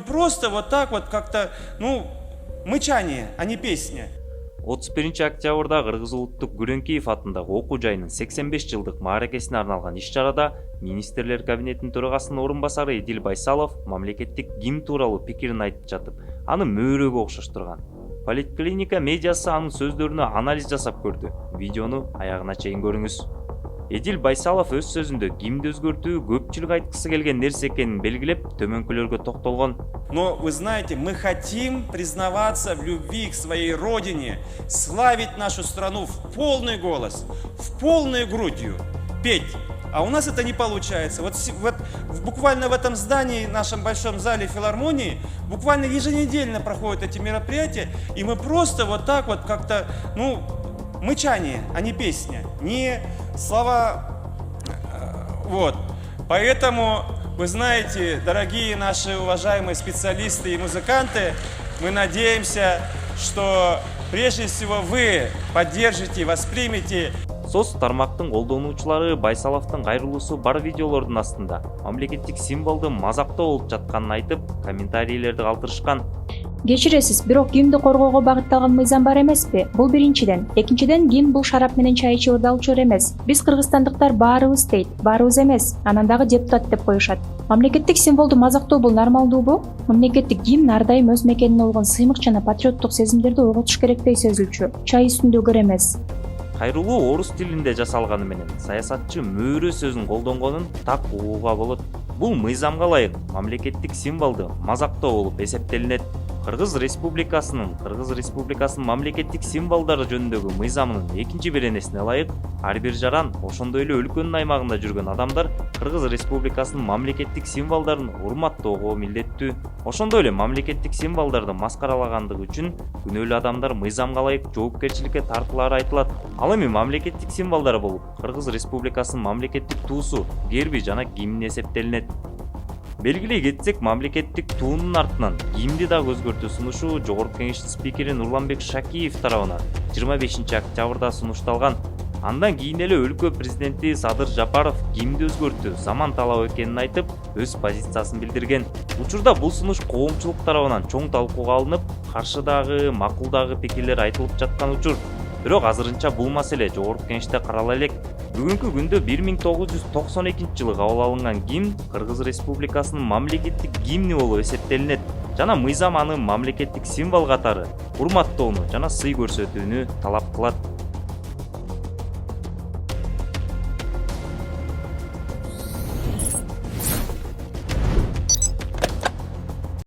Просто вот так вот как-то, мычание, а не песня. 31 октябрда Кыргыз улуттук Күрөнкиев атындагы окуу жайынын 85 жылдык мааракесине арналган иш-чарада министрлер кабинетинин төрагасынын орун басары Эдил Байсалов мамлекеттик гимн тууралуу пикирин айтып жатып, аны мөөрөгө окшоштурган. Политклиника медиасы анын сөздөрүнө анализ жасап көрдү. Видеону аягына чейин көрүңүз. Эдил Байсалов өз сөзүндө гимнди өзгөртүү көпчүлүк айткысы келген нерсе экенин белгилеп, төмөнкүлөргө токтолгон. Но вы знаете, мы хотим признаваться в любви к своей родине, славить нашу страну в полный голос, в полную грудью, петь. А у нас это не получается. Вот буквально в этом здании, нашем большом зале филармонии, буквально еженедельно проходят эти мероприятия, и мы просто вот так вот как-то, мычание, а не песня, не слова. Вот. Поэтому, вы знаете, дорогие наши уважаемые специалисты и музыканты, мы надеемся, что прежде всего вы поддержите, воспримете. Соц тармактын колдонуучулары Байсаловдун кайрылуусу бар видеолордун астында мамлекеттик символду мазактоо болуп жатканын айтып, комментарийлерди калтырышкан. Кечиресиз, бирок гимнди коргоого багытталган мыйзам бар эмеспи? Бул биринчиден. Экинчиден, гимн бул шарап менен чай ичип ырдалчу эмес. Биз кыргызстандыктар баарыбыз дейт, баарыбыз эмес. Анан дагы депутат деп коюшат. Мамлекеттик символду мазактоо бул нормалдуубу? Мамлекеттик гимн ар дайым өз мекенине болгон сыймык жана патриоттук сезимдерди угутуш керектей сезилчү. Чай үстүндөгөр эмес. Кайрылуу орус тилинде жасалганы менен саясатчы мөөрө сөзүн колдонгонун так угууга болот. Бул мыйзамга ылайык мамлекеттик символду мазактоо болуп эсептелинет. Кыргыз Республикасынын мамлекеттик символдору жөнүндөгү мыйзамынын 2-беренесине ылайык ар бир жаран, ошондой эле өлкөнүн аймагында жүргөн адамдар Кыргыз Республикасынын мамлекеттик символдорун урматтоого милдеттүү. Ошондой эле мамлекеттик символдорду маскаралагандыгы үчүн күнөөлүү адамдар мыйзамга ылайык жоопкерчиликке тартылары айтылат. Ал эми мамлекеттик символдору болуп Кыргыз Республикасынын мамлекеттик туусу, герби жана гимни эсептелинет. Белгилей кетсек, мамлекеттик туунун артынан гимнди дагы өзгөртүү сунушу Жогорку Кеңештин спикери Нурланбек Шакиев тарабынан 25 октябрда сунушталган. Андан кийин эле өлкө президенти Садыр Жапаров гимнди өзгөртүү заман талабы экенин айтып, өз позициясын билдирген. Учурда бул сунуш коомчулук тарабынан чоң талкууга алынып, каршыдагы, макулдагы пикирлер айтылып жаткан учур. Бирок азырынча бул маселе Жогорку Кеңеште карала элек. Бүгүнкү күндө 1992-жылы кабыл алынган гимн Кыргыз Республикасынын мамлекеттик гимни болуп эсептелинет жана мыйзам аны мамлекеттик символ катары урматтоону жана сый көрсөтүүнү талап кылат.